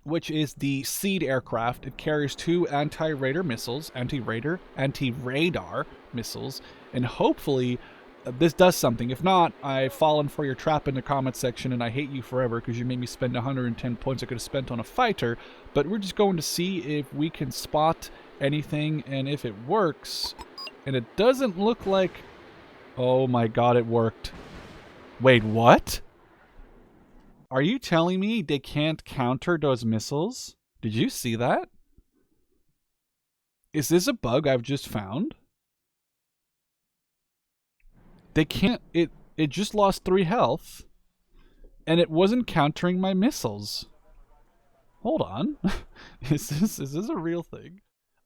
which is the Seed aircraft. It carries 2 anti-radar missiles, anti-radar missiles, and hopefully this does something. If not, I've fallen for your trap in the comment section, and I hate you forever because you made me spend 110 points I could have spent on a fighter. But we're just going to see if we can spot anything and if it works. And it doesn't look like... Oh my god, it worked. Wait, what? Are you telling me they can't counter those missiles? Did you see that? Is this a bug I've just found? They can't... It just lost 3 health. And it wasn't countering my missiles. Hold on. Is this a real thing?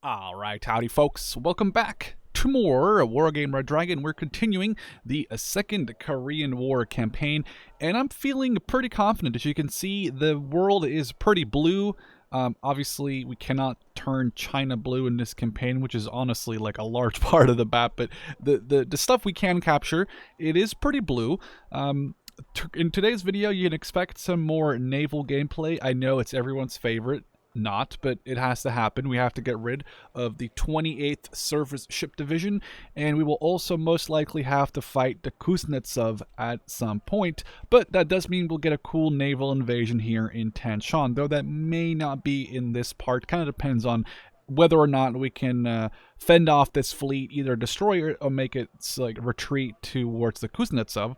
Alright, howdy folks. Welcome back to more Wargame Red Dragon. We're continuing the second Korean War campaign, and I'm feeling pretty confident. As you can see, the world is pretty blue. Obviously, we cannot turn China blue in this campaign, which is honestly like a large part of the map, but the stuff we can capture, it is pretty blue. In today's video, you can expect some more naval gameplay. I know it's everyone's favorite. Not, but it has to happen. We have to get rid of the 28th Surface Ship Division, and we will also most likely have to fight the Kuznetsov at some point, but that does mean we'll get a cool naval invasion here in Tanshan, though that may not be in this part. Kind of depends on whether or not we can fend off this fleet, either destroy it or make it like retreat towards the Kuznetsov.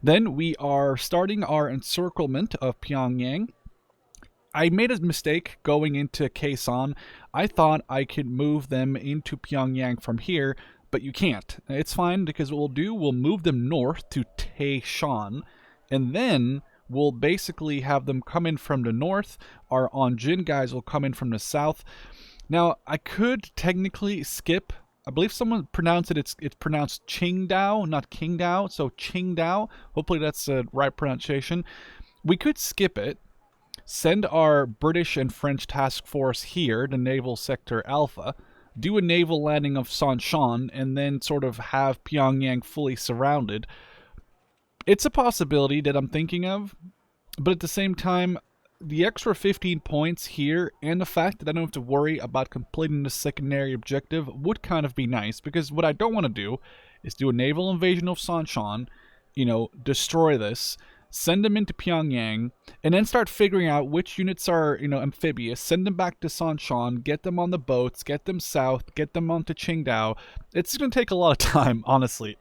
Then we are starting our encirclement of Pyongyang. I made a mistake going into Kherson. I thought I could move them into Pyongyang from here, but you can't. It's fine, because what we'll do, we'll move them north to Taeshan, and then we'll basically have them come in from the north. Our Onjin guys will come in from the south. Now, I could technically skip. I believe someone pronounced it. It's pronounced Qingdao, not Qingdao. So Qingdao. Hopefully that's the right pronunciation. We could skip it. Send our British and French task force here to Naval Sector Alpha, do a naval landing of Sanshan, and then sort of have Pyongyang fully surrounded. It's a possibility that I'm thinking of, but at the same time, the extra 15 points here and the fact that I don't have to worry about completing the secondary objective would kind of be nice, because what I don't want to do is do a naval invasion of Sanshan, you know, destroy this, send them into Pyongyang, and then start figuring out which units are, you know, amphibious, send them back to Sanshan, get them on the boats, get them south, get them onto Qingdao. It's going to take a lot of time, honestly.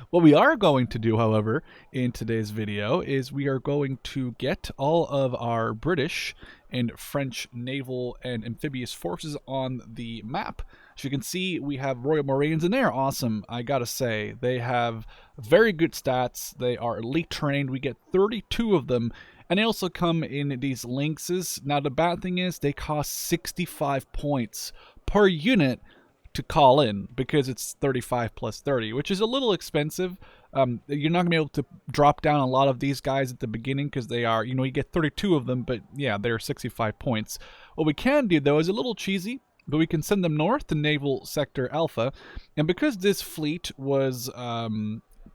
What we are going to do, however, in today's video is we are going to get all of our British and French naval and amphibious forces on the map. As you can see, we have Royal Marines in there. Awesome, I gotta say. They have very good stats. They are elite trained. We get 32 of them, and they also come in these lynxes. Now, the bad thing is they cost 65 points per unit to call in, because it's 35 plus 30, which is a little expensive. You're not gonna be able to drop down a lot of these guys at the beginning, because they are, you know, you get 32 of them, but yeah, they're 65 points. What we can do, though, is a little cheesy, but we can send them north to Naval Sector Alpha, and because this fleet was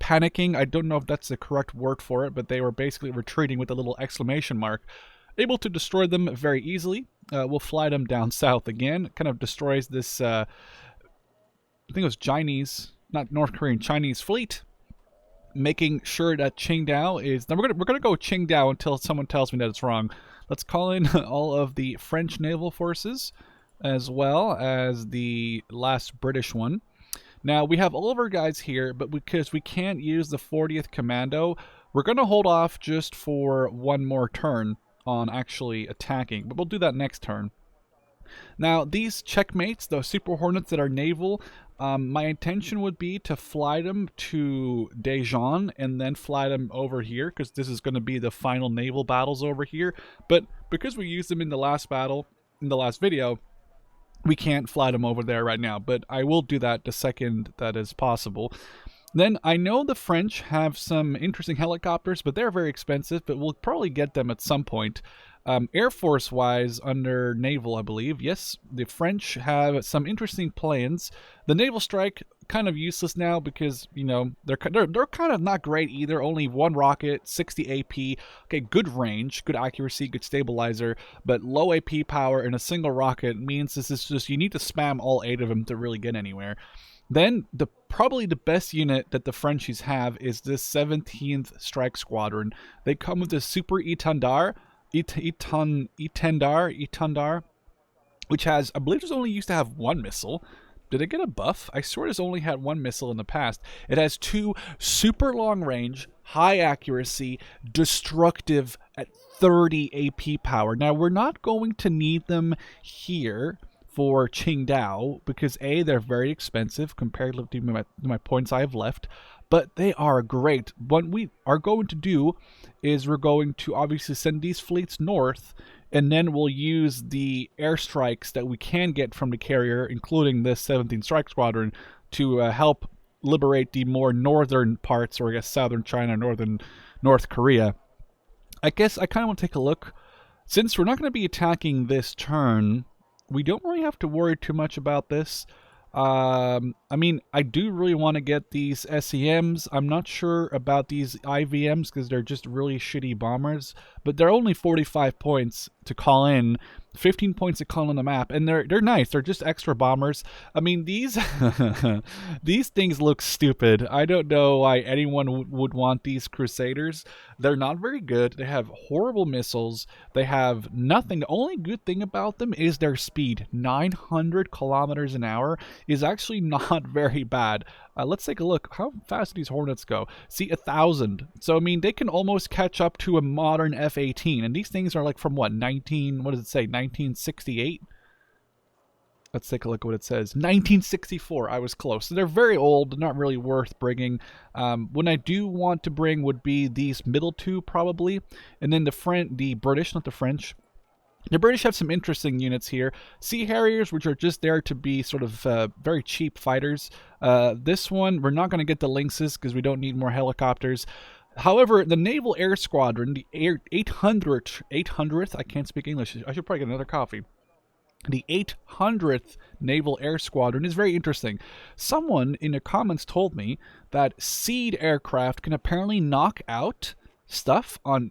panicking, I don't know if that's the correct word for it, but they were basically retreating with a little exclamation mark, able to destroy them very easily. We'll fly them down south again. It kind of destroys this, I think it was Chinese, not North Korean, Chinese fleet, making sure that Qingdao is... Now we're gonna go with Qingdao until someone tells me that it's wrong. Let's call in all of the French naval forces, as well as the last British one. Now, we have all of our guys here, but because we can't use the 40th Commando, we're going to hold off just for one more turn on actually attacking, but we'll do that next turn. Now, these checkmates, the Super Hornets that are naval, my intention would be to fly them to Daejeon and then fly them over here, because this is going to be the final naval battles over here. But because we used them in the last battle, in the last video, we can't fly them over there right now, but I will do that the second that is possible. Then I know the French have some interesting helicopters, but they're very expensive, but we'll probably get them at some point. Air Force wise, under Naval, I believe, yes, the French have some interesting plans. The naval strike kind of useless now because they're kind of not great either. Only one rocket, 60 AP. Okay, good range, good accuracy, good stabilizer, but low AP power and a single rocket means this is just you need to spam all 8 of them to really get anywhere. Then probably the best unit that the Frenchies have is this 17th Strike Squadron. They come with the Super Itandar, which has, I believe, just only used to have 1 missile. Did it get a buff? I swear it's only had 1 missile in the past. It has 2 super long range, high accuracy, destructive at 30 AP power. Now, we're not going to need them here for Qingdao because A, they're very expensive compared to my points I have left, but they are great. What we are going to do is we're going to obviously send these fleets north, and then we'll use the airstrikes that we can get from the carrier, including this 17th Strike Squadron, to help liberate the more northern parts, or I guess southern China, northern North Korea. I guess I kind of want to take a look. Since we're not going to be attacking this turn, we don't really have to worry too much about this. I mean, I do really want to get these SEMs. I'm not sure about these IVMs because they're just really shitty bombers, but they're only 45 points to call in, 15 points to call on the map, and they're nice. They're just extra bombers. I mean, these these things look stupid. I don't know why anyone would want these Crusaders. They're not very good. They have horrible missiles. They have nothing. The only good thing about them is their speed. 900 kilometers an hour is actually not very bad. Let's take a look. How fast do these Hornets go? See, 1,000. So, I mean, they can almost catch up to a modern F-18. And these things are like from what, what does it say, 1968? Let's take a look at what it says. 1964. I was close. So they're very old, not really worth bringing. What I do want to bring would be these middle 2, probably. And then the British, not the French. The British have some interesting units here. Sea Harriers, which are just there to be sort of very cheap fighters. This one, we're not going to get the Lynxes because we don't need more helicopters. However, the Naval Air Squadron, the 800th, I can't speak English. I should probably get another coffee. The 800th Naval Air Squadron is very interesting. Someone in the comments told me that Seed aircraft can apparently knock out stuff on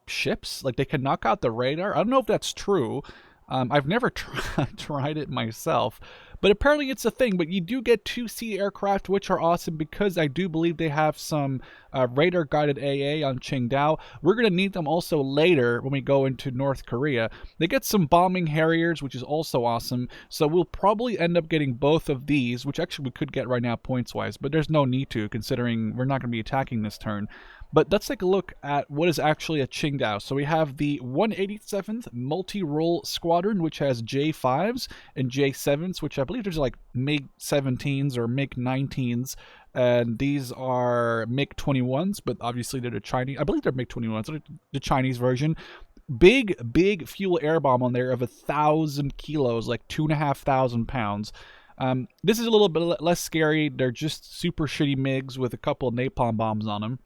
ships. Like, they can knock out the radar. I don't know if that's true. I've never tried it myself, but apparently it's a thing. But you do get 2 sea aircraft, which are awesome because I do believe they have some radar-guided AA on Qingdao. We're going to need them also later when we go into North Korea. They get some bombing Harriers, which is also awesome. So we'll probably end up getting both of these, which actually we could get right now points-wise, but there's no need to, considering we're not going to be attacking this turn. But let's take a look at what is actually a Qingdao. So we have the 187th Multi-Role Squadron, which has J5s and J7s, which I believe there's like MiG-17s or MiG-19s. And these are MiG-21s, but obviously they're the Chinese. I believe they're MiG-21s, so the Chinese version. Big fuel air bomb on there of 1,000 kilos, like 2,500 pounds. This is a little bit less scary. They're just super shitty MiGs with a couple of napalm bombs on them.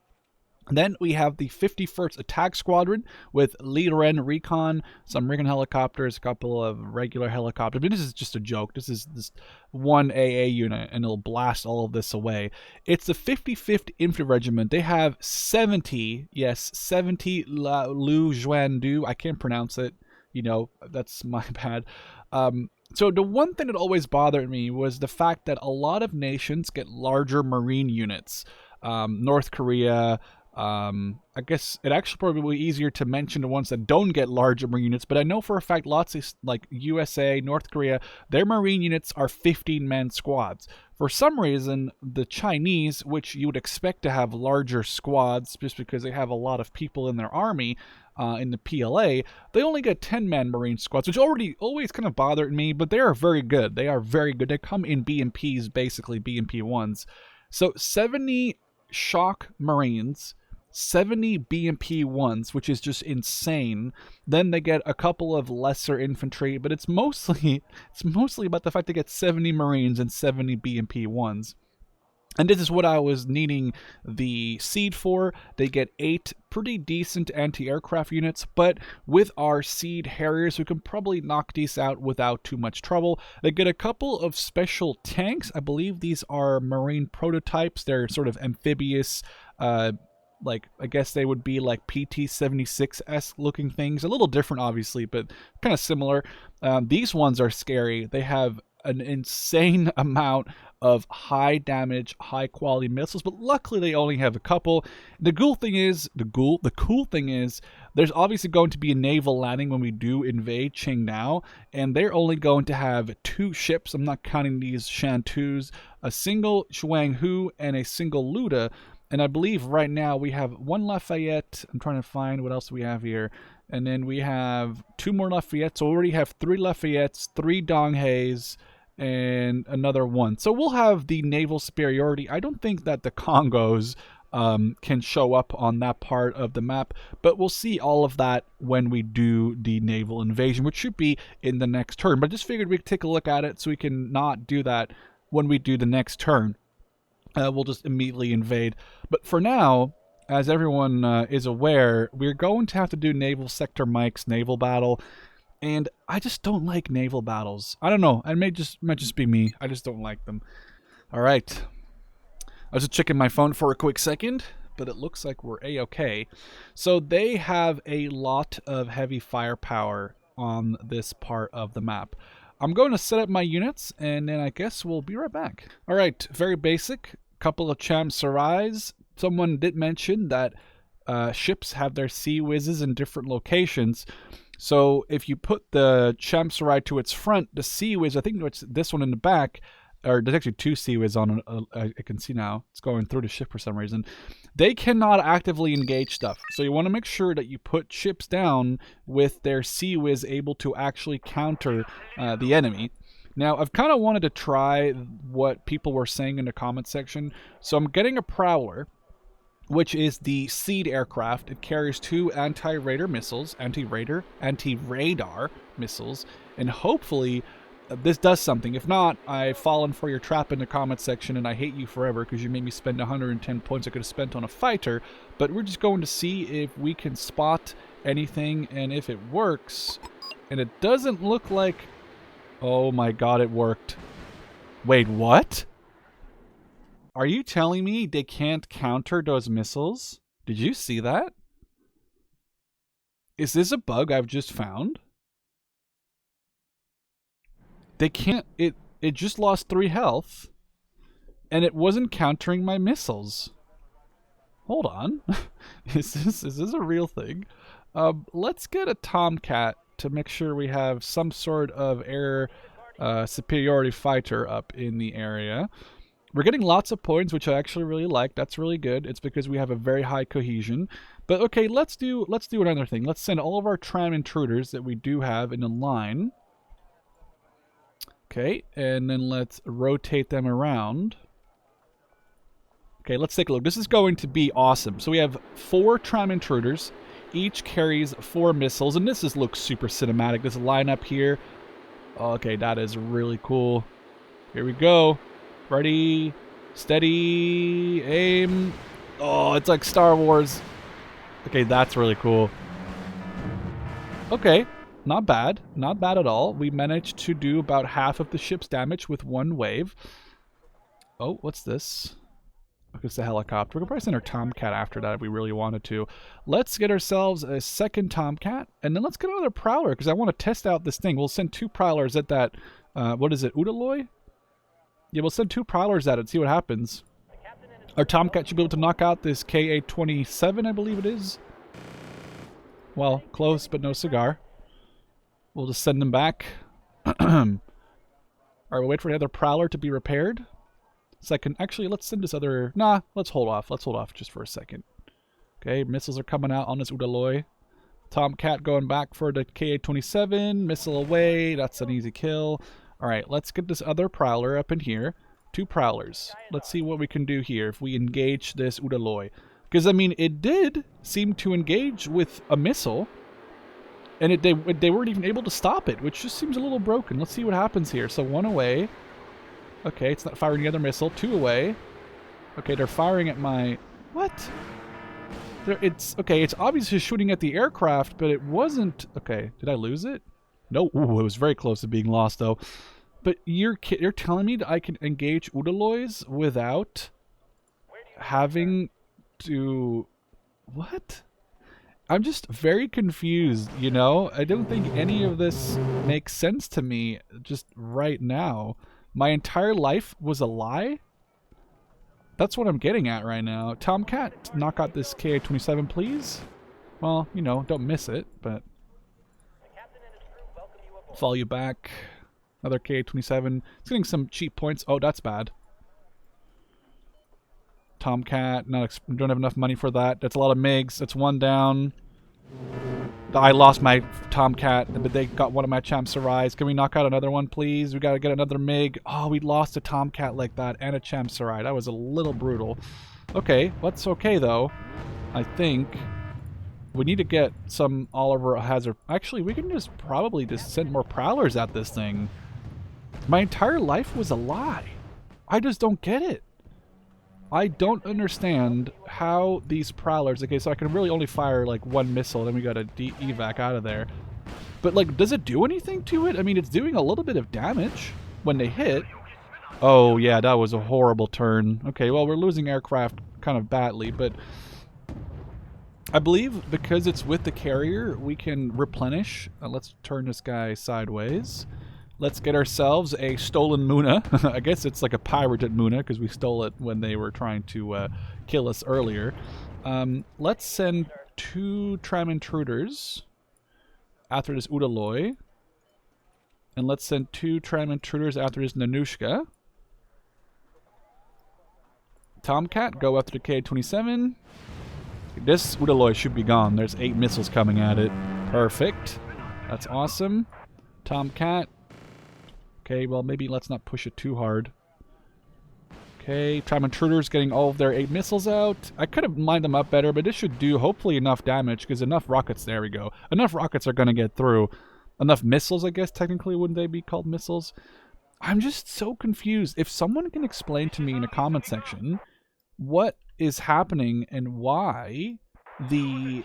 Then we have the 51st Attack Squadron with Liren Recon, some Recon helicopters, a couple of regular helicopters. But this is just a joke. This is this one AA unit, and it'll blast all of this away. It's the 55th Infantry Regiment. They have 70, yes, 70 Lu Juan Du. I can't pronounce it. You know, that's my bad. So the one thing that always bothered me was the fact that a lot of nations get larger Marine units. North Korea, I guess it actually probably easier to mention the ones that don't get larger marine units, but I know for a fact lots of, like USA, North Korea, their marine units are 15-man squads. For some reason, the Chinese, which you would expect to have larger squads just because they have a lot of people in their army, in the PLA, they only get 10-man marine squads, which always kind of bothered me, but they are very good. They are very good. They come in BMPs, basically BMP 1s. So 70 shock marines, 70 BMP 1s, which is just insane. Then they get a couple of lesser infantry, but it's mostly about the fact they get 70 marines and 70 BMP 1s. And this is what I was needing the seed for. They get 8 pretty decent anti-aircraft units, but with our seed Harriers, we can probably knock these out without too much trouble. They get a couple of special tanks. I believe these are Marine prototypes. They're sort of amphibious, like, I guess they would be like PT-76-esque looking things. A little different, obviously, but kind of similar. These ones are scary. They have an insane amount of high damage, high quality missiles, but luckily they only have a couple. The cool thing is, there's obviously going to be a naval landing when we do invade Qingdao, and they're only going to have 2 ships. I'm not counting these Shantus, a single Shuanghu and a single Luda. And I believe right now we have 1 Lafayette. I'm trying to find what else we have here. And then we have 2 more Lafayettes. So we already have 3 Lafayettes, 3 Donghaes, and another 1. So we'll have the naval superiority. I don't think that the Congos can show up on that part of the map, but we'll see all of that when we do the naval invasion, which should be in the next turn. But I just figured we'd take a look at it so we can not do that when we do the next turn. We'll just immediately invade. But for now, as everyone is aware, we're going to have to do Naval Sector Mike's naval battle. And I just don't like naval battles. I don't know. It might just be me. I just don't like them. All right. I was just checking my phone for a quick second, but it looks like we're A-okay. So they have a lot of heavy firepower on this part of the map. I'm going to set up my units, and then I guess we'll be right back. All right. Very basic. Couple of Cham Sarais. Someone did mention that ships have their sea whizzes in different locations. So if you put the Cham Sarai to its front, the sea whiz, I think it's this one in the back, or there's actually 2 sea whiz on. I can see now it's going through the ship for some reason. They cannot actively engage stuff. So you want to make sure that you put ships down with their sea whiz able to actually counter the enemy. Now, I've kind of wanted to try what people were saying in the comment section. So I'm getting a Prowler, which is the seed aircraft. It carries 2 anti-radar missiles, anti-radar missiles, and hopefully this does something. If not, I've fallen for your trap in the comment section, and I hate you forever because you made me spend 110 points I could have spent on a fighter. But we're just going to see if we can spot anything and if it works. And it doesn't look like... Oh my god, it worked. Wait, what? Are you telling me they can't counter those missiles? Did you see that? Is this a bug I've just found? They can't... It just lost 3 health. And it wasn't countering my missiles. Hold on. Is this a real thing? Let's get a Tomcat to make sure we have some sort of air superiority fighter up in the area. We're getting lots of points, which I actually really like. That's really good. It's because we have a very high cohesion. But okay, let's do another thing. Let's send all of our tram intruders that we do have in a line. Okay, and then let's rotate them around. Okay, let's take a look. This is going to be awesome. So we have 4 tram intruders. Each carries 4 missiles, and this looks super cinematic. This lineup here. Okay, that is really cool. Here we go. Ready, steady, aim. Oh, it's like Star Wars. Okay, that's really cool. Okay, not bad. Not bad at all. We managed to do about half of the ship's damage with 1 wave. Oh, what's this? It's a helicopter. We could probably send our Tomcat after that if we really wanted to. Let's get ourselves a second Tomcat, and then let's get another Prowler, because I want to test out this thing. We'll send 2 Prowlers at that, what is it, Udoloy? Yeah, we'll send 2 Prowlers at it, see what happens. Our Tomcat should be able to knock out this Ka-27, I believe it is. Well, close, but no cigar. We'll just send them back. Alright, we'll wait for another Prowler to be repaired. Second, actually, let's send this other... Nah, let's hold off. Let's hold off just for a second. Okay, missiles are coming out on this Udoloy. Tomcat going back for the Ka-27. Missile away. That's an easy kill. Alright, let's get this other Prowler up in here. 2 Prowlers. Let's see what we can do here if we engage this Udoloy. Because, I mean, it did seem to engage with a missile. And they weren't even able to stop it, which just seems a little broken. Let's see what happens here. So 1 away. Okay, it's not firing the other missile. 2 away. Okay, they're firing at my... What? It's obviously shooting at the aircraft, but it wasn't... Okay, did I lose it? No, ooh, it was very close to being lost, though. But you're telling me that I can engage Udoloys without having to... What? I'm just very confused, you know? I don't think any of this makes sense to me just right now. My entire life was a lie? That's what I'm getting at right now. Tomcat, knock out this Ka-27, please. Well, you know, don't miss it, but... Follow you back. Another Ka-27. It's getting some cheap points. Oh, that's bad. Tomcat, don't have enough money for that. That's a lot of MiGs. That's one down. I lost my Tomcat, but they got one of my Champ-Sarais. Can we knock out another one, please? We gotta get another MiG. Oh, we lost a Tomcat like that and a Champ-Sarai. That was a little brutal. Okay, that's okay, though. I think we need to get some Oliver Hazard. Actually, we can probably just send more Prowlers at this thing. My entire life was a lie. I just don't get it. I don't understand how these Prowlers... Okay, so I can really only fire, like, one missile, then we gotta evac out of there. But, like, does it do anything to it? I mean, it's doing a little bit of damage when they hit. Oh, yeah, that was a horrible turn. Okay, well, we're losing aircraft kind of badly, but... I believe because it's with the carrier, we can replenish. Let's turn this guy sideways. Let's get ourselves a stolen Muna. I guess it's like a pirated Muna because we stole it when they were trying to kill us earlier. Let's send 2 tram intruders after this Udoloy. And let's send 2 tram intruders after this Nanushka. Tomcat, go after the Ka-27. This Udoloy should be gone. There's 8 missiles coming at it. Perfect. That's awesome. Tomcat. Okay, well, maybe let's not push it too hard. Okay, tram intruders getting all of their 8 missiles out. I could have lined them up better, but this should do hopefully enough damage, because enough rockets, there we go. Enough rockets are going to get through. Enough missiles, I guess, technically, wouldn't they be called missiles? I'm just so confused. If someone can explain to me in the comment section what is happening and why the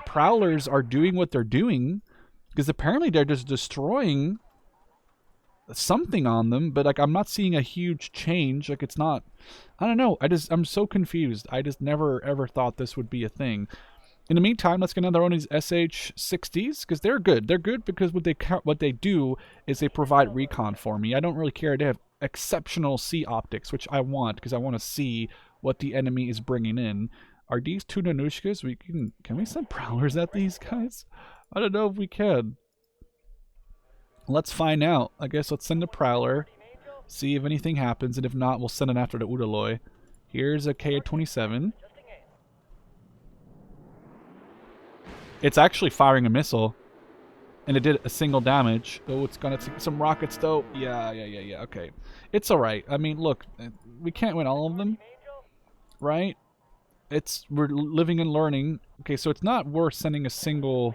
Prowlers are doing what they're doing, because apparently they're just destroying something on them, but like I'm not seeing a huge change. Like it's not, I don't know, I'm so confused. I just never ever thought this would be a thing. In the meantime, let's get another one of these SH-60s because they're good. They're good because what they do is they provide recon for me. I don't really care. They have exceptional sea optics, which I want because I want to see what the enemy is bringing in. Are these 2 Nanushkas? Can we send Prowlers at these guys? I don't know if we can. Let's find out. I guess let's send a Prowler, see if anything happens, and if not, we'll send it after the Udoloy. Here's a Ka-27. It's actually firing a missile, and it did a single damage. Oh, it's gonna take some rockets, though. Yeah, okay. It's alright. I mean, look, we can't win all of them, right? We're living and learning. Okay, so it's not worth sending a single...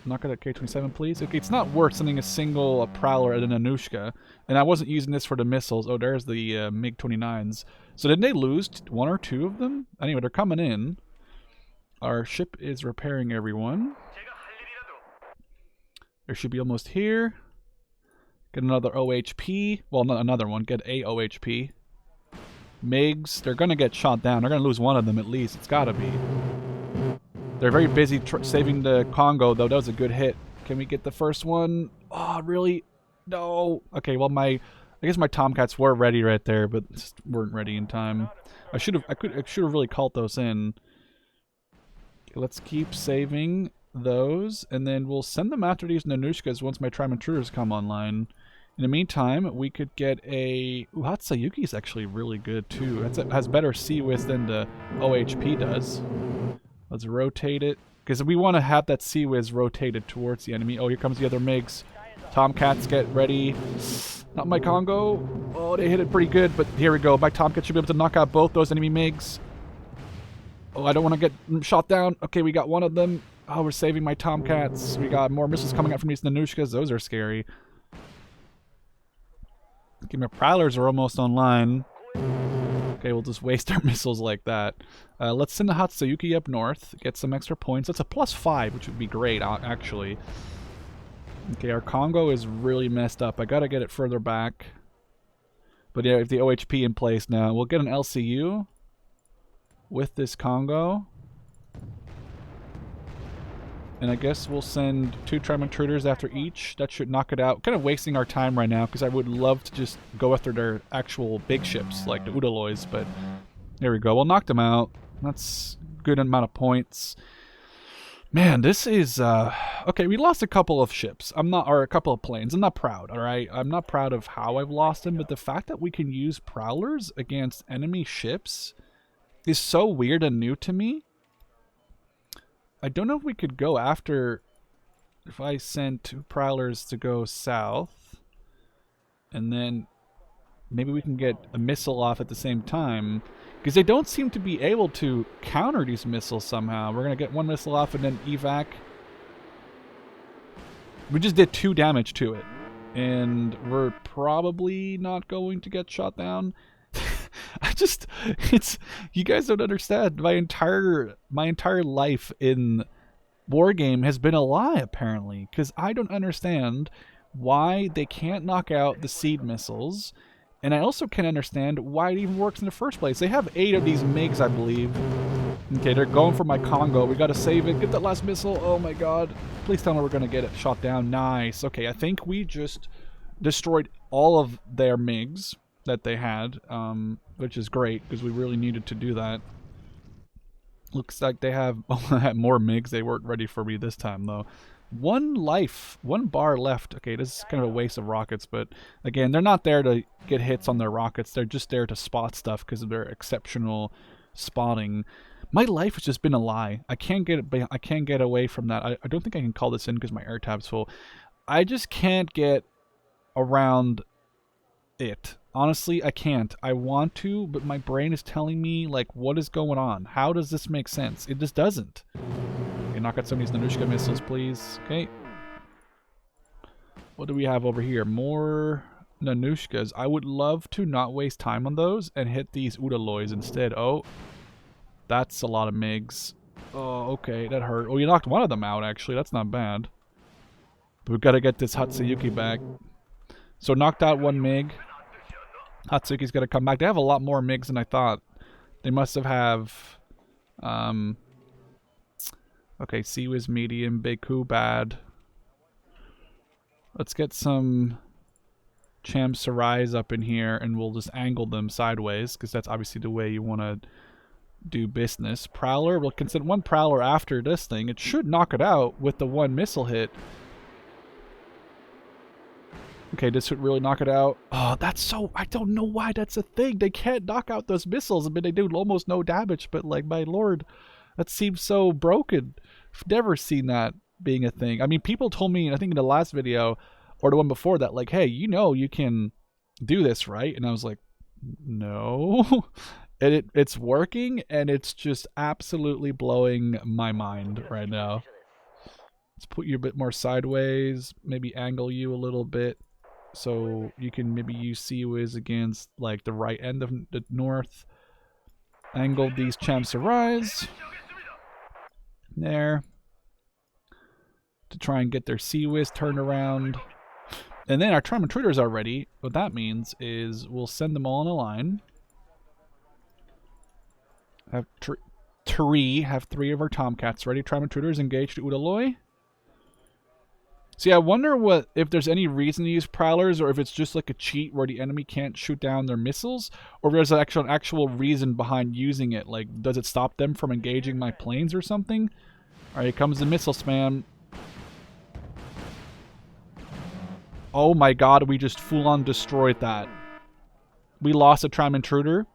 Knock out that Ka-27, please. Okay, it's not worth sending a single Prowler at an Anushka. And I wasn't using this for the missiles. Oh, there's the MiG-29s. So did they lose 1 or 2 of them? Anyway, they're coming in. Our ship is repairing everyone. There should be almost here. Get another OHP. Well, not another one. Get a OHP. MiGs. They're going to get shot down. They're going to lose one of them at least. It's got to be. They're very busy saving the Congo, though. That was a good hit. Can we get the first one? Oh, really? No. Okay, well, I guess my Tomcats were ready right there, but just weren't ready in time. I should have really called those in. Okay, let's keep saving those, and then we'll send them after these Nanushkas once my tram intruders come online. In the meantime, we could get a... Ooh, Hatsuyuki is actually really good, too. It has better CWIS than the OHP does. Let's rotate it. Because we want to have that CWIS rotated towards the enemy. Oh, here comes the other MiGs. Tomcats, get ready. Not my Congo. Oh, they hit it pretty good, but here we go. My Tomcat should be able to knock out both those enemy MiGs. Oh, I don't want to get shot down. Okay, we got one of them. Oh, we're saving my Tomcats. We got more missiles coming out from these Nanushkas. Those are scary. Okay, my prowlers are almost online. Okay, we'll just waste our missiles like that. Let's send the Hatsuyuki up north, get some extra points. That's a +5, which would be great, actually. Okay, our Congo is really messed up. I gotta get it further back. But yeah, we have the OHP in place now. We'll get an LCU with this Congo. And I guess we'll send 2 tram intruders after each. That should knock it out. Kind of wasting our time right now because I would love to just go after their actual big ships like the Udoloys. But there we go. We'll knock them out. That's a good amount of points. Man, this is... okay, we lost a couple of ships. Or a couple of planes. I'm not proud, alright? I'm not proud of how I've lost them. But the fact that we can use prowlers against enemy ships is so weird and new to me. I don't know if we could go after, if I send 2 prowlers to go south, and then maybe we can get a missile off at the same time, because they don't seem to be able to counter these missiles somehow. We're going to get 1 missile off and then evac. We just did 2 damage to it, and we're probably not going to get shot down. You guys don't understand. My entire life in Wargame has been a lie, apparently, because I don't understand why they can't knock out the seed missiles, and I also can't understand why it even works in the first place. They have 8 of these MiGs, I believe. Okay, they're going for my Congo. We gotta save it. Get that last missile. Oh my god. Please tell me we're gonna get it shot down. Nice. Okay, I think we just destroyed all of their MiGs that they had, which is great because we really needed to do that. Looks like they have more MiGs. They weren't ready for me this time though. 1 life, 1 bar left. Okay, this is kind of a waste of rockets, but again, they're not there to get hits on their rockets. They're just there to spot stuff because of their exceptional spotting. My life has just been a lie. I can't get away from that. I don't think I can call this in because my air tab's full. I just can't get around it. Honestly, I can't. I want to, but my brain is telling me, like, what is going on? How does this make sense? It just doesn't. Okay, knock out some of these Nanushka missiles, please. Okay. What do we have over here? More Nanushkas. I would love to not waste time on those and hit these Udoloys instead. Oh, that's a lot of MiGs. Oh, okay, that hurt. Oh, you knocked one of them out, actually. That's not bad. But we've got to get this Hatsuyuki back. So knocked out 1 MiG. Hatsuki's got to come back. They have a lot more MiGs than I thought. They must have okay, Siwa's medium, Baku bad. Let's get some Cham Sarais up in here, and we'll just angle them sideways, because that's obviously the way you want to do business. Prowler, we'll consider 1 Prowler after this thing. It should knock it out with the 1 missile hit. Okay, this would really knock it out. Oh, that's so... I don't know why that's a thing. They can't knock out those missiles. I mean, they do almost no damage, but, like, my lord, that seems so broken. I've never seen that being a thing. I mean, people told me, I think in the last video, or the one before that, like, hey, you know you can do this, right? And I was like, no. And it's working, and it's just absolutely blowing my mind right now. Let's put you a bit more sideways, maybe angle you a little bit. So you can maybe use Siwas against like the right end of the north. Angle these Cham Sarais there to try and get their Siwas turned around. And then our tram intruders are ready. What that means is we'll send them all in a line. Have 3 of our Tomcats ready. Tram intruders engaged Udoloy. See, I wonder if there's any reason to use prowlers, or if it's just like a cheat where the enemy can't shoot down their missiles, or if there's an actual reason behind using it. Like, does it stop them from engaging my planes or something? Alright, here comes the missile spam. Oh my god, we just full-on destroyed that. We lost a tram intruder.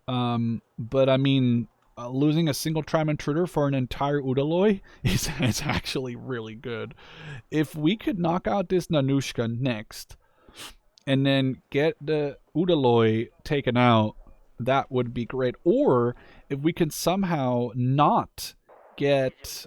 But I mean... losing a single tram intruder for an entire Udoloy is actually really good. If we could knock out this Nanushka next, and then get the Udoloy taken out, that would be great. Or if we can somehow not get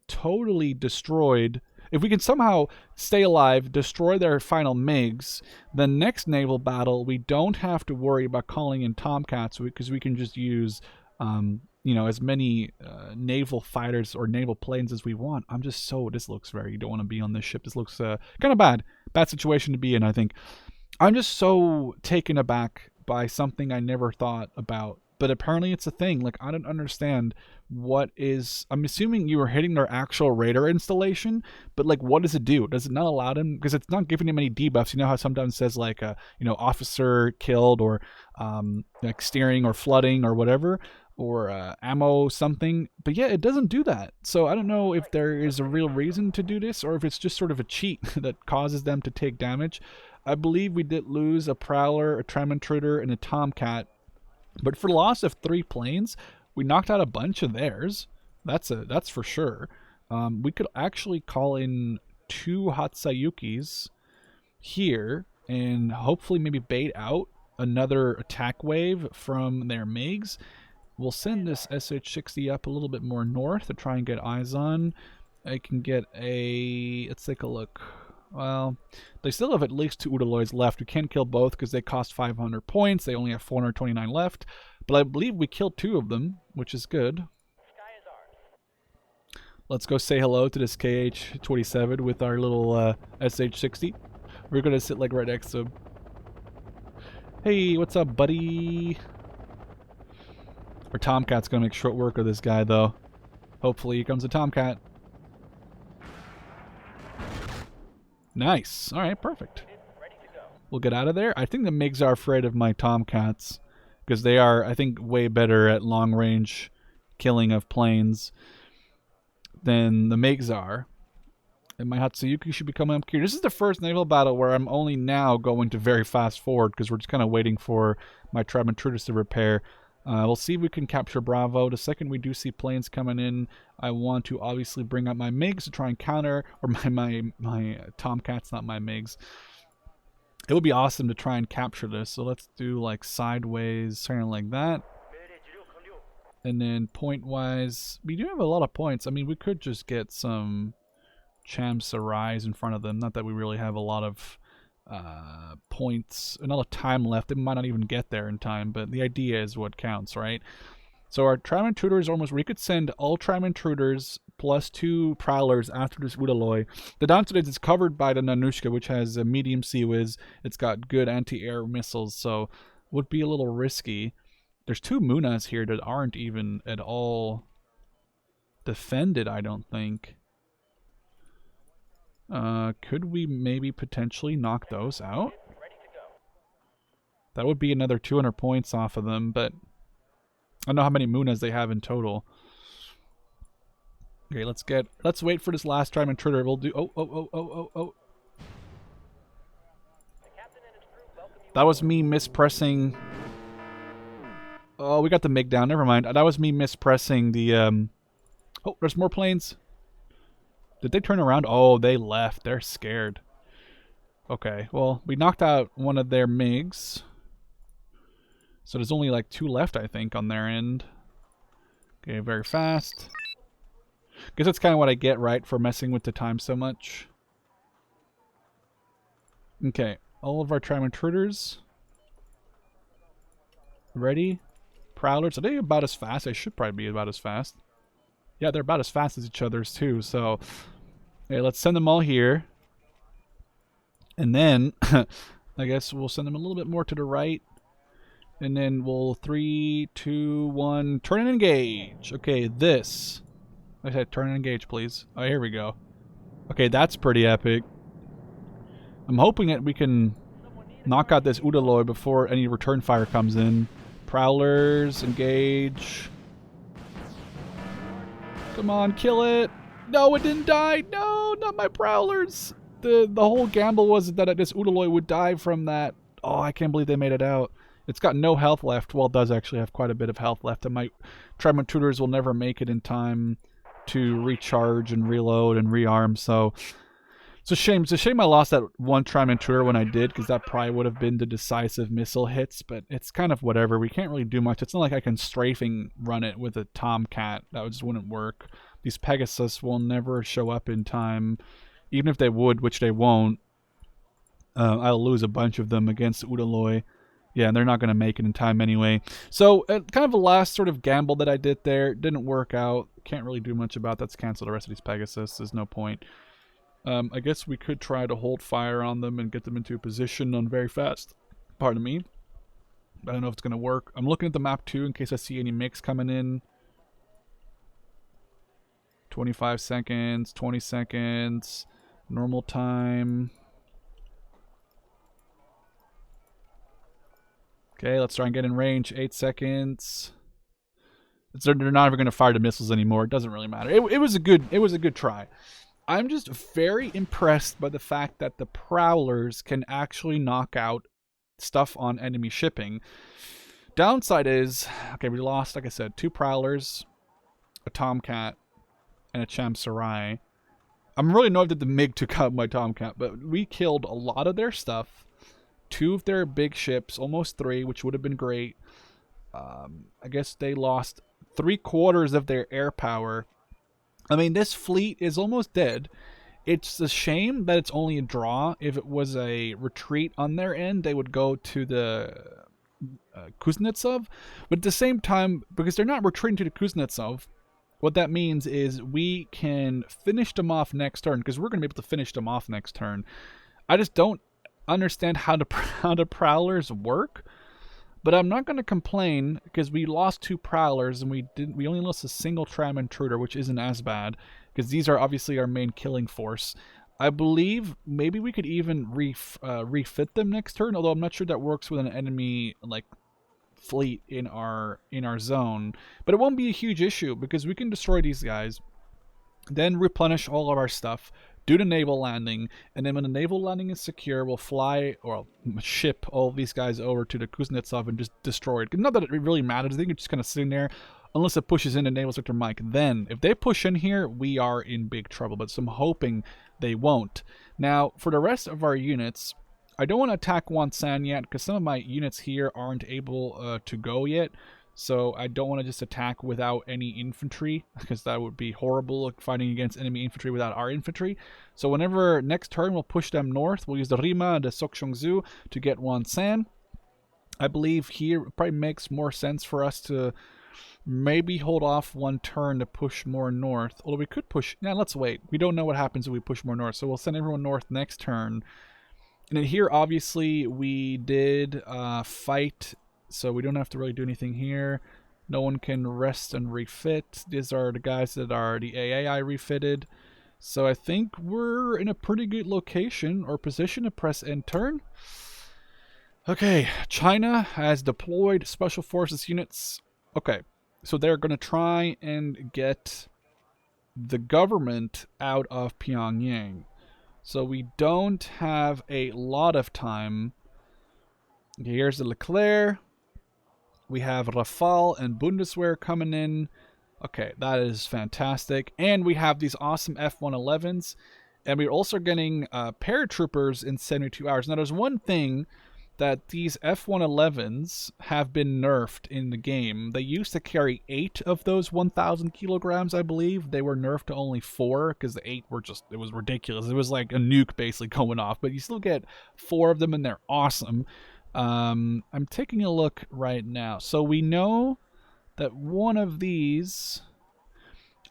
totally destroyed If we can somehow stay alive, destroy their final MiGs, the next naval battle, we don't have to worry about calling in Tomcats because we can just use, you know, as many naval fighters or naval planes as we want. I'm just so... This looks very... You don't want to be on this ship. This looks kind of bad. Bad situation to be in, I think. I'm just so taken aback by something I never thought about. But apparently it's a thing. Like, I don't understand what is... I'm assuming you were hitting their actual radar installation, but, like, what does it do? Does it not allow them... Because it's not giving them any debuffs. You know how sometimes it says, like, you know, officer killed or, like, steering or flooding or whatever, or ammo something. But, yeah, it doesn't do that. So I don't know if there is a real reason to do this or if it's just sort of a cheat that causes them to take damage. I believe we did lose a Prowler, a Tram Intruder, and a Tomcat. But for the loss of 3 planes, we knocked out a bunch of theirs. That's for sure. We could actually call in 2 Hatsuyukis here and hopefully maybe bait out another attack wave from their MiGs. We'll send this SH-60 up a little bit more north to try and get eyes on. I can get a... Let's take a look. Well, they still have at least 2 Udoloys left. We can't kill both because they cost 500 points. They only have 429 left. But I believe we killed 2 of them, which is good. Let's go say hello to this KH-27 with our little SH-60. We're going to sit like right next to him. Hey, what's up, buddy? Our Tomcat's going to make short work of this guy, though. Hopefully he comes a Tomcat. Nice. All right, perfect. We'll get out of there. I think the MiGs are afraid of my Tomcats because they are, I think, way better at long-range killing of planes than the MiGs are. And my Hatsuyuki should be coming up here. This is the first naval battle where I'm only now going to very fast forward because we're just kind of waiting for my Tram Intruders to repair. We'll see if we can capture Bravo. The second we do see planes coming in, I want to obviously bring up my MiGs to try and counter, or my Tomcats, not my MiGs. It would be awesome to try and capture this. So let's do like sideways, something like that. And then point-wise, we do have a lot of points. I mean, we could just get some Cham Sarais in front of them. Not that we really have a lot of points, another time left. They might not even get there in time, but the idea is what counts, right? So our Tram Intruders almost... We could send all Tram Intruders plus 2 Prowlers after this Udoloy. The downside is it's covered by the Nanushka, which has a medium sea whiz. It's got good anti-air missiles, so would be a little risky. There's 2 Munas here that aren't even at all defended, I don't think. Could we maybe potentially knock those out? That would be another 200 points off of them, but I don't know how many Munas they have in total. Okay, let's wait for this last Tram Intruder. We'll do... Oh. That was me mispressing... Oh, we got the MiG down. Never mind. That was me mispressing the... Oh, there's more planes. Did they turn around? Oh, they left. They're scared. Okay, well, we knocked out one of their MiGs. So there's only like 2 left, I think, on their end. Okay, very fast. Guess that's kind of what I get, right, for messing with the time so much. Okay, all of our Tram Intruders. Ready? Prowlers. Are they about as fast? They should probably be about as fast. Yeah, they're about as fast as each other's too, so... Okay, let's send them all here. And then, I guess we'll send them a little bit more to the right. And then we'll 3, 2, 1, turn and engage. Okay, this. I said turn and engage, please. Oh, here we go. Okay, that's pretty epic. I'm hoping that we can knock out this Udoloy before any return fire comes in. Prowlers, engage. Come on, kill it. No, it didn't die. No, not my Prowlers. The whole gamble was that this Udoloy would die from that. Oh, I can't believe they made it out. It's got no health left. Well, it does actually have quite a bit of health left. And my Tram Intruders will never make it in time to recharge and reload and rearm. So it's a shame. It's a shame I lost that one Tram Intruder when I did, because that probably would have been the decisive missile hits. But it's kind of whatever. We can't really do much. It's not like I can strafing run it with a Tomcat. That just wouldn't work. These Pegasus will never show up in time. Even if they would, which they won't, I'll lose a bunch of them against Udoloy. Yeah, and they're not going to make it in time anyway. So, kind of a last sort of gamble that I did there. Didn't work out. Can't really do much about that. Let's cancel the rest of these Pegasus. There's no point. I guess we could try to hold fire on them and get them into a position on very fast. Pardon me. I don't know if it's going to work. I'm looking at the map too in case I see any mix coming in. 25 seconds, 20 seconds, normal time. Okay, let's try and get in range. 8 seconds. They're not even going to fire the missiles anymore. It doesn't really matter. It was a good try. I'm just very impressed by the fact that the Prowlers can actually knock out stuff on enemy shipping. Downside is, okay, we lost, like I said, 2 Prowlers, a Tomcat, and a Champ-Sarai. I'm really annoyed that the MiG took out my Tomcat, but we killed a lot of their stuff. 2 of their big ships, almost 3, which would have been great. I guess they lost 3/4 of their air power. I mean, this fleet is almost dead. It's a shame that it's only a draw. If it was a retreat on their end, they would go to the Kuznetsov. But at the same time, because they're not retreating to the Kuznetsov, what that means is we can finish them off next turn, because we're going to be able to finish them off next turn. I just don't understand how the Prowlers work. But I'm not going to complain because we lost 2 Prowlers and we only lost a single Tram Intruder, which isn't as bad because these are obviously our main killing force. I believe maybe we could even refit them next turn, although I'm not sure that works with an enemy like fleet in our zone. But it won't be a huge issue because we can destroy these guys, then replenish all of our stuff, do the naval landing, and then when the naval landing is secure, we'll fly or ship all of these guys over to the Kuznetsov and just destroy it. Not that it really matters. I think it's just kind of sitting there unless it pushes into naval sector Mike. Then, if they push in here, we are in big trouble, but so I'm hoping they won't. Now, for the rest of our units, I don't want to attack Wonsan yet because some of my units here aren't able to go yet. So I don't want to just attack without any infantry, because that would be horrible, fighting against enemy infantry without our infantry. So whenever next turn we'll push them north, we'll use the Rima and the Sokchongzu to get Wonsan. I believe here it probably makes more sense for us to maybe hold off 1 turn to push more north. Although we could push... Yeah, let's wait. We don't know what happens if we push more north, so we'll send everyone north next turn. And then here, obviously, we did fight... So we don't have to really do anything here. No one can rest and refit. These are the guys that are the AAI refitted. So I think we're in a pretty good location or position to press end turn. Okay, China has deployed special forces units. Okay, so they're going to try and get the government out of Pyongyang. So we don't have a lot of time. Here's the Leclerc. We have Rafale and Bundeswehr coming in. Okay, that is fantastic. And we have these awesome F-111s. And we're also getting paratroopers in 72 hours. Now, there's one thing that these F-111s have been nerfed in the game. They used to carry 8 of those 1,000 kilograms, I believe. They were nerfed to only 4 because the 8 were just, it was ridiculous. It was like a nuke basically going off. But you still get 4 of them and they're awesome. I'm taking a look right now. So we know that one of these,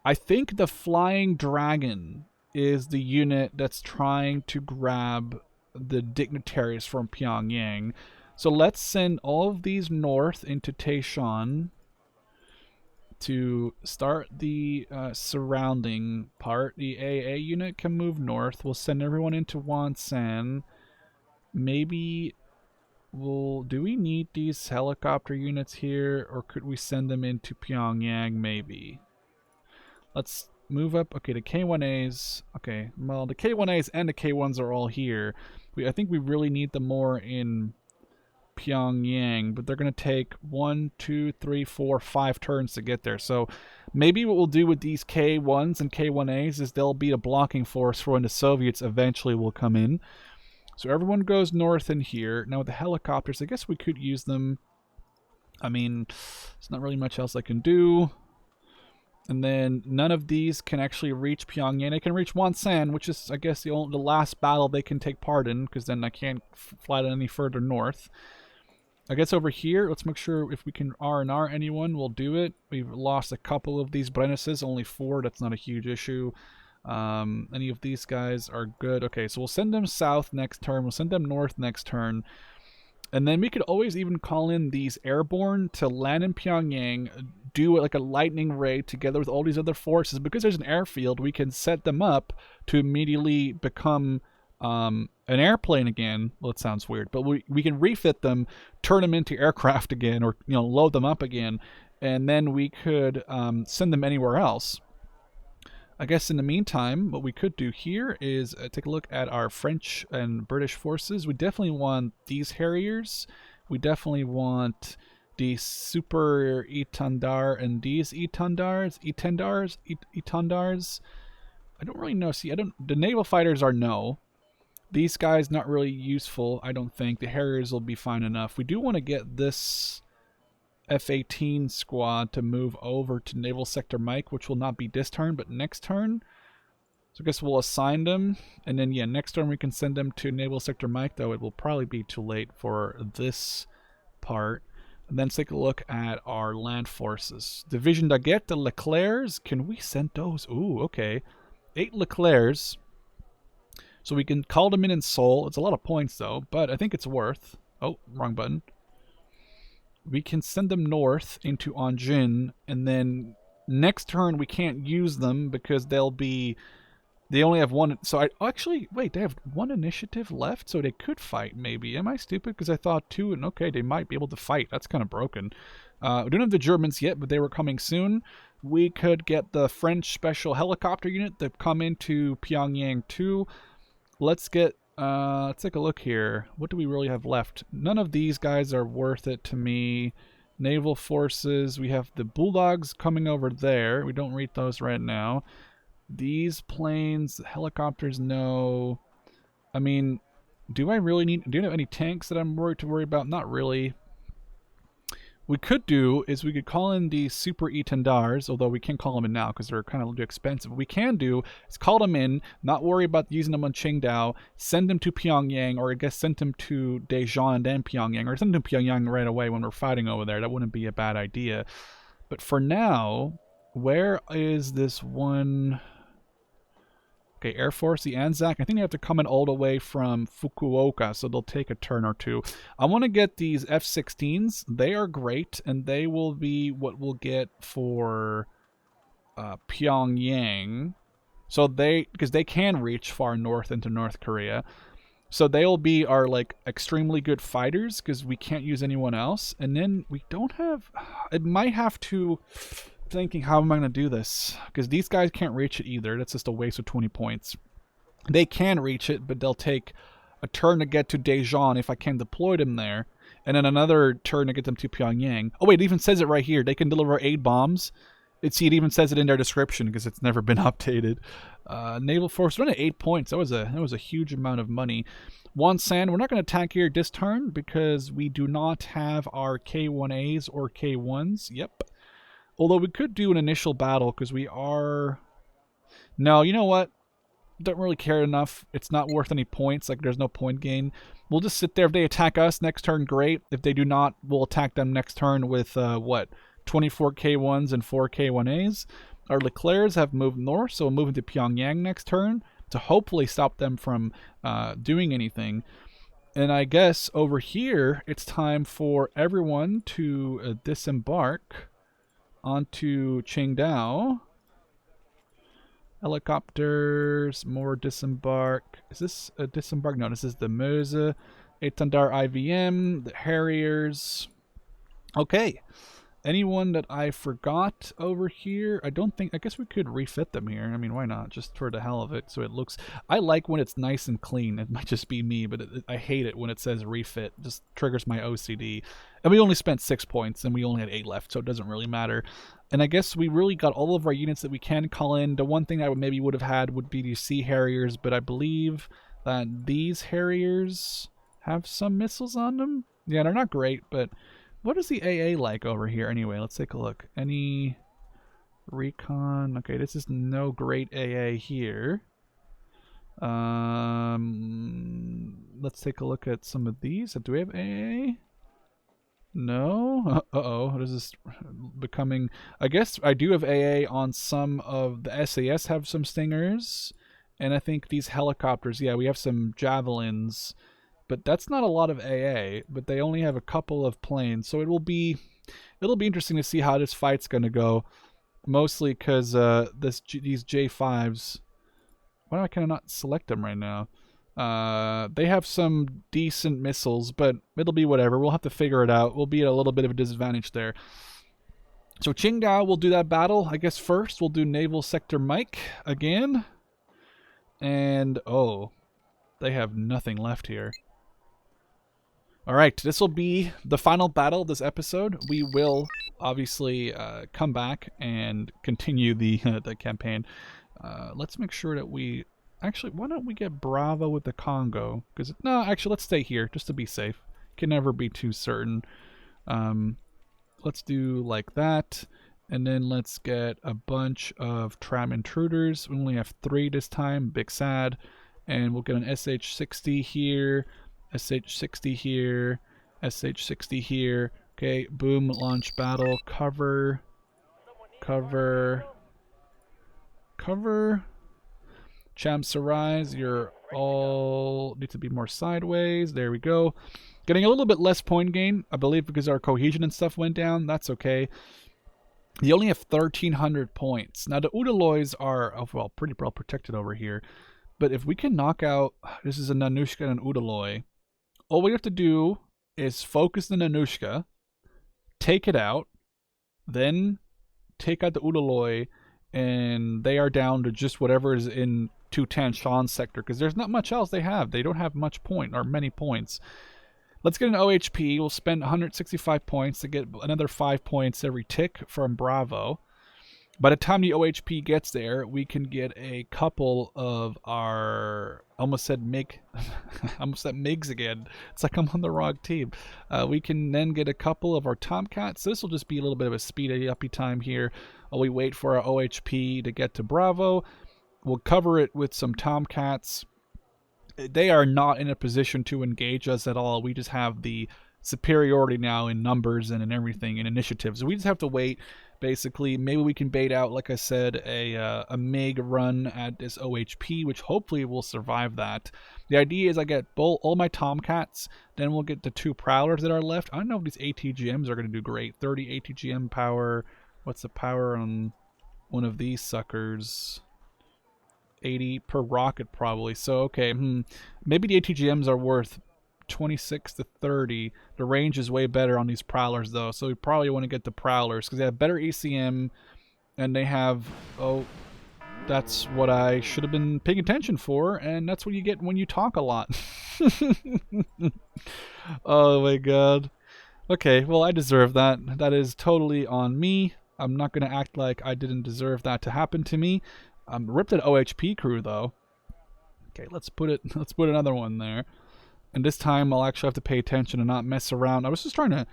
I think the Flying Dragon is the unit that's trying to grab the dignitaries from Pyongyang. So let's send all of these north into Taishan to start the surrounding part. The AA unit can move north. We'll send everyone into Wonsan. Maybe... Well, do we need these helicopter units here, or could we send them into Pyongyang, maybe? Let's move up. Okay, the K1As. Okay, well, the K1As and the K1s are all here. I think we really need them more in Pyongyang, but they're going to take 1, 2, 3, 4, 5 turns to get there. So maybe what we'll do with these K1s and K1As is they'll be a blocking force for when the Soviets eventually will come in. So everyone goes north in here. Now with the helicopters, I guess we could use them. I mean, there's not really much else I can do. And then none of these can actually reach Pyongyang. They can reach Wonsan, which is, I guess, the last battle they can take part in, because then I can't fly any further north. I guess over here, let's make sure if we can R&R anyone, we'll do it. We've lost a couple of these Brennises, only 4. That's not a huge issue. Any of these guys are good. Okay, so we'll send them south next turn. We'll send them north next turn. And then we could always even call in these airborne to land in Pyongyang, do like a lightning raid together with all these other forces. Because there's an airfield, we can set them up to immediately become an airplane again. Well, it sounds weird, but we can refit them, turn them into aircraft again, or load them up again, and then we could send them anywhere else. I guess in the meantime, what we could do here is take a look at our French and British forces. We definitely want these Harriers. We definitely want the Super Itandar and these Itandars. I don't really know. See, the naval fighters are no. These guys not really useful, I don't think. The Harriers will be fine enough. We do want to get this F-18 squad to move over to Naval Sector Mike, which will not be this turn, but next turn. So I guess we'll assign them, and then, yeah, next turn we can send them to Naval Sector Mike, though it will probably be too late for this part. And then let's take a look at our land forces. Division Daguerre, the Leclercs. Can we send those? Ooh, okay. 8 Leclercs. So we can call them in Seoul. It's a lot of points, though, but I think it's worth. Oh, wrong button. We can send them north into Anjin, and then next turn we can't use them because they only have 1. So wait, they have 1 initiative left, so they could fight maybe. Am I stupid? Because I thought 2, and okay, they might be able to fight. That's kind of broken. We don't have the Germans yet, but they were coming soon. We could get the French special helicopter unit to come into Pyongyang too. Let's take a look here. What do we really have left? None of these guys are worth it to me. Naval forces. We have the Bulldogs coming over there. We don't read those right now. These planes, helicopters, no. I mean, do I really do you have any tanks that I'm worried about? Not really. We could do is we could call in the Super Itandars, although we can't call them in now because they're kind of too expensive. What we can do is call them in, not worry about using them on Qingdao, send them to Pyongyang, or I guess send them to Daejeon and then Pyongyang, or send them to Pyongyang right away when we're fighting over there. That wouldn't be a bad idea. But for now, where is this one? Okay, Air Force, the Anzac. I think they have to come in all the way from Fukuoka, so they'll take a turn or two. I want to get these F-16s. They are great, and they will be what we'll get for Pyongyang. So because they can reach far north into North Korea. So they'll be our, like, extremely good fighters, because we can't use anyone else. And then we don't have... It might have to... Thinking, how am I going to do this? Because these guys can't reach it either. That's just a waste of 20 points. They can reach it, but they'll take a turn to get to Daejeon if I can deploy them there, and then another turn to get them to Pyongyang. Oh wait, it even says it right here. They can deliver 8 bombs. It even says it in their description because it's never been updated. Naval force run at 8 points. That was a huge amount of money. Wonsan, we're not going to attack here this turn because we do not have our K1As or K1s. Yep. Although we could do an initial battle because we are... No, you know what? Don't really care enough. It's not worth any points. Like, there's no point gain. We'll just sit there. If they attack us next turn, great. If they do not, we'll attack them next turn with, 24 K1s and 4 K1As. Our Leclercs have moved north, so we'll move into Pyongyang next turn to hopefully stop them from doing anything. And I guess over here, it's time for everyone to disembark onto Qingdao. Helicopters, more disembark. Is this a disembark? No, this is the Meuse, Itandar IVM, the Harriers. Okay. Anyone that I forgot over here? I guess we could refit them here. I mean, why not? Just for the hell of it. So it looks, I like when it's nice and clean. It might just be me, but I hate it when it says refit. It just triggers my OCD. And we only spent 6 points and we only had 8 left, so it doesn't really matter. And I guess we really got all of our units that we can call in. The one thing I maybe would have had would be the Sea Harriers, but I believe that these Harriers have some missiles on them. Yeah, they're not great, but what is the AA like over here anyway? Let's take a look. Recon. Okay, this is no great AA here. Let's take a look at some of these. Do we have AA? No? Uh-oh. This is becoming... I guess I do have AA on some of the SAS have some Stingers. And I think these helicopters, yeah, we have some Javelins. But that's not a lot of AA. But they only have a couple of planes. So it'll be interesting to see how this fight's going to go. Mostly because these J5s... Why can I not select them right now? They have some decent missiles, but it'll be whatever. We'll have to figure it out. We'll be at a little bit of a disadvantage there. So Qingdao will do that battle. I guess first we'll do Naval Sector Mike again. And, oh, they have nothing left here. Alright, this will be the final battle of this episode. We will obviously come back and continue the campaign. Let's make sure that we... Actually, why don't we get Bravo with the Congo? Because no, actually, let's stay here just to be safe. Can never be too certain. Let's do like that. And then let's get a bunch of tram intruders. We only have 3 this time. Big sad. And we'll get an SH-60 here. SH-60 here. SH-60 here. Okay, boom, launch battle. Cover. Cover. Cover. Champs arise. You're all need to be more sideways. There we go. Getting a little bit less point gain, I believe, because our cohesion and stuff went down. That's okay. You only have 1,300 points. Now the Udoloys are well pretty well protected over here, but if we can knock out, this is a Nanushka and an Udoloy. All we have to do is focus the Nanushka, take it out, then take out the Udoloy. And they are down to just whatever is in 210 Sean's sector, because there's not much else they have. They don't have much point, or many points. Let's get an OHP. We'll spend 165 points to get another 5 points every tick from Bravo. By the time the OHP gets there, we can get a couple of our... almost said MiG. almost said MiGs again. It's like I'm on the wrong team. We can then get a couple of our Tomcats. This will just be a little bit of a speedy-uppy time here. While we wait for our OHP to get to Bravo. We'll cover it with some Tomcats. They are not in a position to engage us at all. We just have the superiority now in numbers and in everything, in initiatives. So we just have to wait. Basically, maybe we can bait out, like I said, a MiG run at this OHP, which hopefully will survive that. The idea is I get all my Tomcats, then we'll get the 2 Prowlers that are left. I don't know if these ATGMs are going to do great. 30 ATGM power. What's the power on one of these suckers? 80 per rocket probably. So, okay, maybe the ATGMs are worth 26 to 30. The range is way better on these Prowlers though, so we probably want to get the Prowlers because they have better ECM and they have, oh, that's what I should have been paying attention for, and that's what you get when you talk a lot. Oh my god. Okay, well, I deserve that. That is totally on me. I'm not going to act like I didn't deserve that to happen to me. Ripped an OHP crew though. Okay, let's put another one there. And this time I'll actually have to pay attention and not mess around. I was just trying to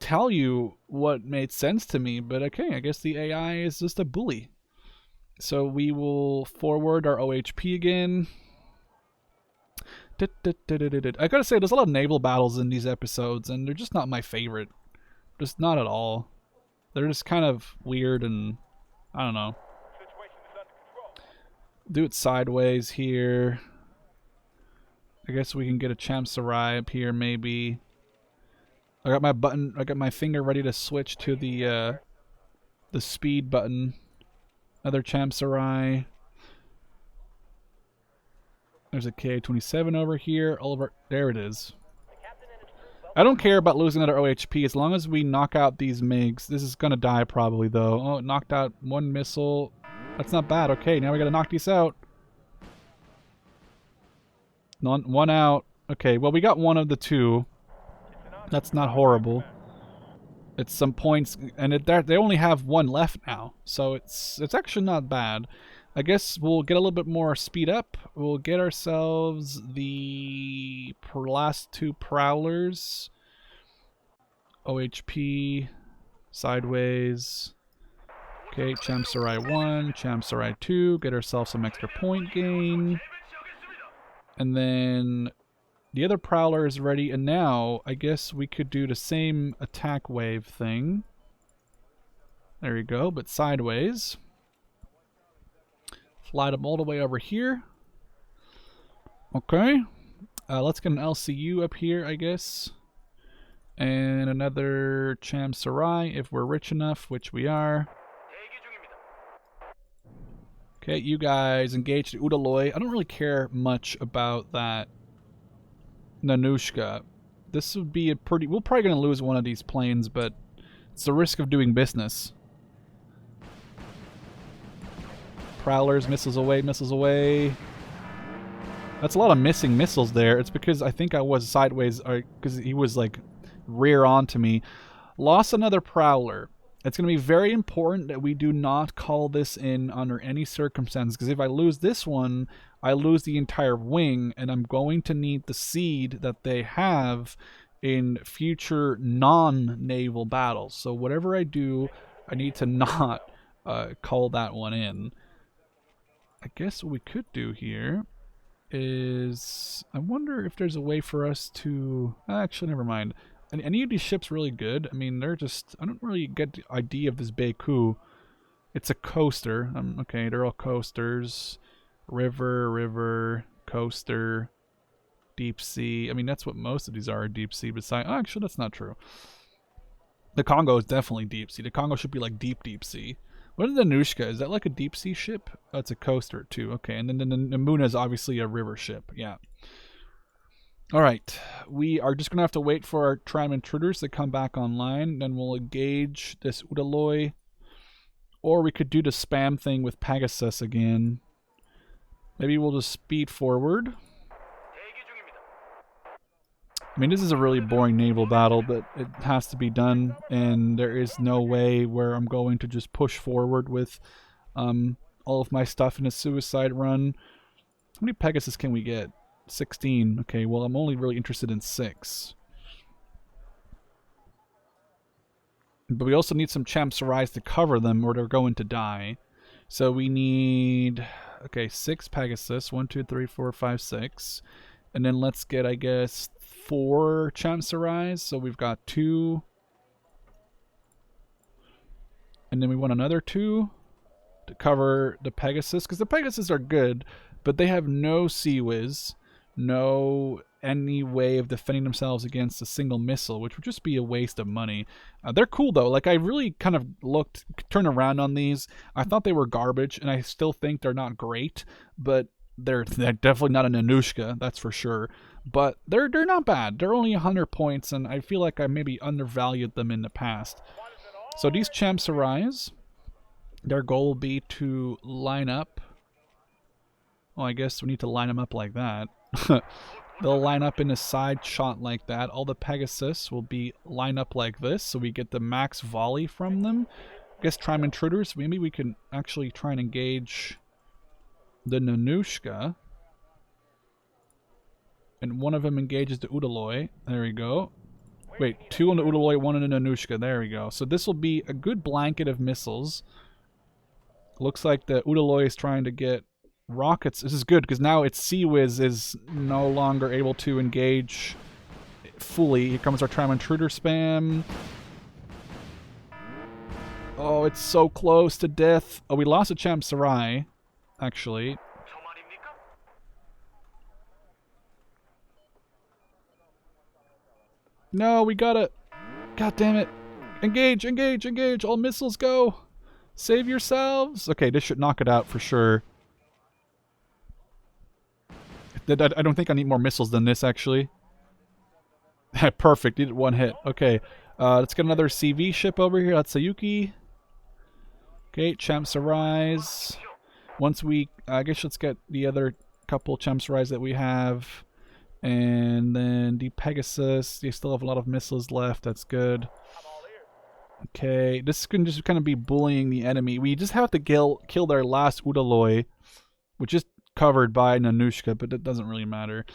tell you what made sense to me, but okay, I guess the AI is just a bully. So we will forward our OHP again. I gotta say, there's a lot of naval battles in these episodes, and they're just not my favorite. Just not at all. They're just kind of weird and, I don't know. Do it sideways here. I guess we can get a Champ-Sarai up here, maybe. I got my finger ready to switch to the speed button. Another Champ-Sarai. There's a Ka-27 over here. There it is. I don't care about losing another OHP as long as we knock out these MiGs. This is gonna die probably though. Oh, it knocked out 1 missile. That's not bad. Okay, now we gotta knock these out. One out. Okay, well we got one of the 2. That's not horrible. It's some points, and they only have 1 left now, so it's actually not bad. I guess we'll get a little bit more speed up. We'll get ourselves the last 2 Prowlers. OHP, sideways. Okay, Chamsarai 1, Chamsarai 2, get ourselves some extra point gain. And then the other Prowler is ready, and now I guess we could do the same attack wave thing. There you go, but sideways. Fly them all the way over here. Okay. Let's get an LCU up here, I guess. And another Chamsarai if we're rich enough, which we are. Okay, you guys engage the Udoloy. I don't really care much about that Nanushka. This would be a pretty... We're probably going to lose one of these planes, but it's the risk of doing business. Prowlers, missiles away, missiles away. That's a lot of missing missiles there. It's because I think I was sideways, because he was like rear onto me. Lost another Prowler. It's going to be very important that we do not call this in under any circumstances, because if I lose this one, I lose the entire wing, and I'm going to need the seed that they have in future non-naval battles. So whatever I do, I need to not call that one in. I guess what we could do here is... I wonder if there's a way for us to... Actually, never mind. Any of these ships really good? I mean, they're just... I don't really get the idea of this Baku. It's a coaster. Okay, they're all coasters. River, coaster, deep sea. I mean, that's what most of these are, deep sea. Besides, oh, actually, that's not true. The Congo is definitely deep sea. The Congo should be like deep sea. What is the Nanushka? Is that like a deep sea ship? Oh, it's a coaster too. Okay, and then the Namuna is obviously a river ship. Yeah. All right, we are just gonna have to wait for our tram intruders to come back online. Then we'll engage this Udoloy, or we could do the spam thing with Pegasus again. Maybe we'll just speed forward. I mean, this is a really boring naval battle, but it has to be done, and there is no way where I'm going to just push forward with all of my stuff in a suicide run. How many Pegasus can we get? 16. Okay, well, I'm only really interested in 6. But we also need some Chamsarais to cover them, or they're going to die. So we need... Okay, 6 Pegasus. 1, 2, 3, 4, 5, 6. And then let's get, I guess, 4 Chamsarais. So we've got 2. And then we want another 2 to cover the Pegasus. Because the Pegasus are good, but they have no Sea Whiz. No any way of defending themselves against a single missile, which would just be a waste of money. They're cool though. Like, I really kind of turned around on these. I thought they were garbage, and I still think they're not great, but they're definitely not a Nanushka, that's for sure. But they're not bad. They're only 100 points, and I feel like I maybe undervalued them in the past. So these Chamsarais, their goal will be to line up. Well, I guess we need to line them up like that. They'll line up in a side shot like that. All the Pegasus will be lined up like this, so we get the max volley from them. I guess tram intruders. Maybe we can actually try and engage the Nanushka. And one of them engages the Udoloy. There we go. Wait, 2 on the Udoloy, 1 on the Nanushka. There we go. So this will be a good blanket of missiles. Looks like the Udoloy is trying to get rockets. This is good because now its Sea Whiz is no longer able to engage fully. Here comes our tram intruder spam. Oh, it's so close to death. Oh, we lost a Chamsarai, actually. No, we gotta... God damn it. Engage, engage, engage. All missiles go. Save yourselves. Okay, this should knock it out for sure. I don't think I need more missiles than this, actually. Perfect. Did it 1 hit. Okay. Let's get another CV ship over here. That's Sayuki. Okay, Chamsarais. Once we... I guess let's get the other couple Chamsarais that we have. And then the Pegasus. They still have a lot of missiles left. That's good. Okay. This can just kind of be bullying the enemy. We just have to kill their last Udoloy, which is covered by Nanushka, but it doesn't really matter.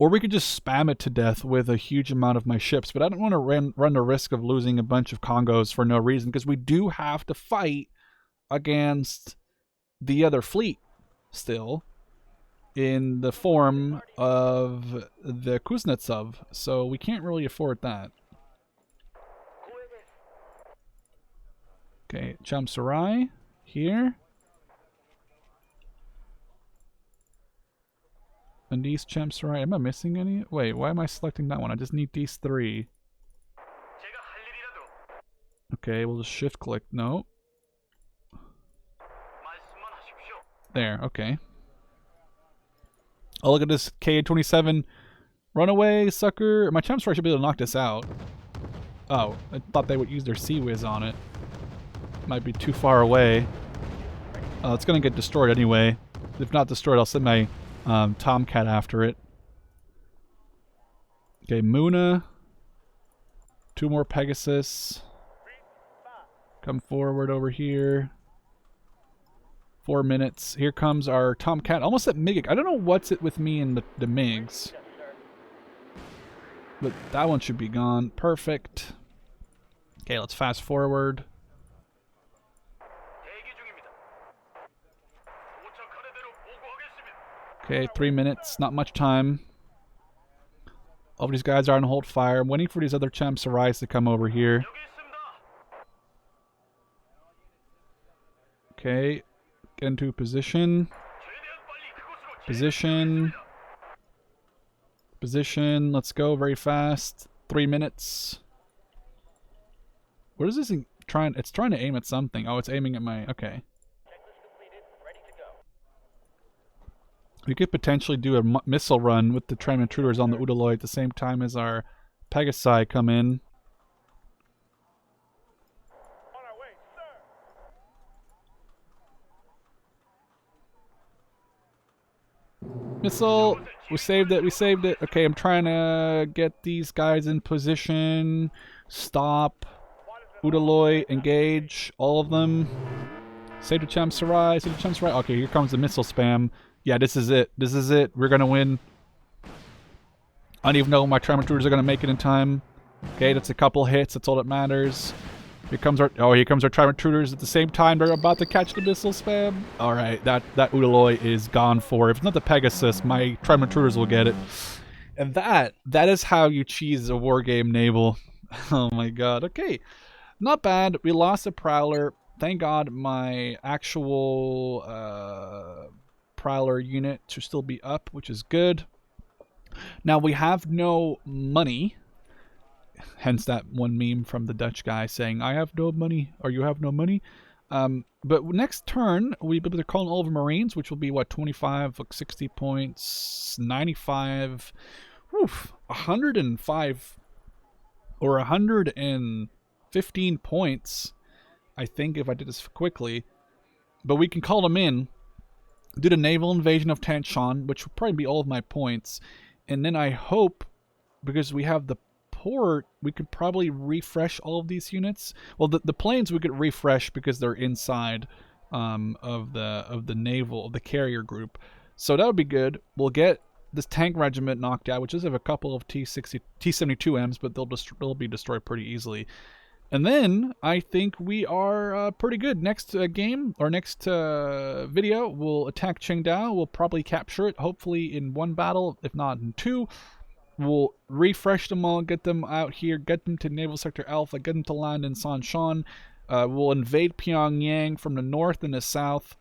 Or we could just spam it to death with a huge amount of my ships. But I don't want to run the risk of losing a bunch of Congos for no reason, because we do have to fight against the other fleet still in the form of the Kuznetsov. So we can't really afford that. Okay, Chamsarai here. And these Chamsarai, am I missing any? Wait, why am I selecting that one? I just need these 3. Okay, we'll just shift click. No. There, okay. Oh, look at this Ka-27. Run away, sucker. My Chamsarai should be able to knock this out. Oh, I thought they would use their Sea Whiz on it. Might be too far away. It's gonna get destroyed anyway. If not destroyed, I'll send my Tomcat after it. Okay, Muna. 2 more Pegasus. Come forward over here. 4 minutes. Here comes our Tomcat. Almost at MiG. I don't know what's it with me and the MiGs. But that one should be gone. Perfect. Okay, let's fast forward. Okay, 3 minutes. Not much time. All of these guys are on hold fire. I'm waiting for these other Chamsarais to come over here. Okay. Get into position. Position. Position. Let's go very fast. 3 minutes. What is this thing trying? It's trying to aim at something. Oh, it's aiming at my... Okay. We could potentially do a missile run with the tram intruders on the Udoloy at the same time as our Pegasi come in. Missile! We saved it, we saved it. Okay, I'm trying to get these guys in position. Stop. Udoloy, engage. All of them. Save the Chamsarai, save the Chamsarai. Okay, here comes the missile spam. Yeah, this is it. This is it. We're gonna win. I don't even know if my tram intruders are gonna make it in time. Okay, that's a couple hits. That's all that matters. Here comes our tram intruders at the same time. They're about to catch the missile spam. All right, that Udoloy is gone for. If it's not the Pegasus, my tram intruders will get it. And that is how you cheese a wargame naval. Oh my god. Okay, not bad. We lost a Prowler. Thank God my actual Prowler unit to still be up, which is good. Now we have no money, hence that one meme from the Dutch guy saying I have no money or you have no money. But next turn we'll be able to call in all of our Marines, which will be what, 25, like 60 points, 95, 105 or 115 points, I think, if I did this quickly. But we can call them in, do the naval invasion of Tanshan, which will probably be all of my points. And then I hope, because we have the port, we could probably refresh all of these units. Well, the planes we could refresh because they're inside of the naval, of the carrier group. So that would be good. We'll get this tank regiment knocked out, which does have a couple of T-72Ms, but they'll be destroyed pretty easily. And then I think we are pretty good. Next game, or next video, we'll attack Qingdao. We'll probably capture it, hopefully in 1 battle, if not in 2. We'll refresh them all, get them out here, get them to Naval Sector Alpha, get them to land in Sanshan. We'll invade Pyongyang from the north and the south.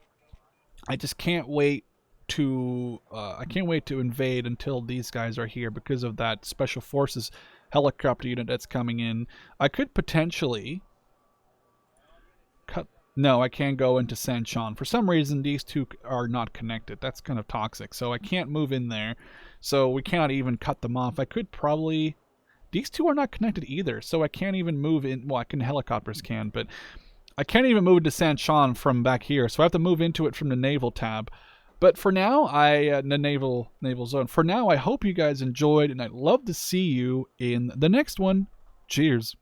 I just can't wait to invade until these guys are here because of that Special Forces helicopter unit that's coming in. I could potentially cut... No, I can't go into Sanshan. For some reason, these two are not connected. That's kind of toxic, so I can't move in there. So we cannot even cut them off. I could probably... These two are not connected either, so I can't even move in... Well, helicopters can, but I can't even move into Sanshan from back here, so I have to move into it from the naval tab. But for now, the naval zone. For now, I hope you guys enjoyed, and I'd love to see you in the next one. Cheers.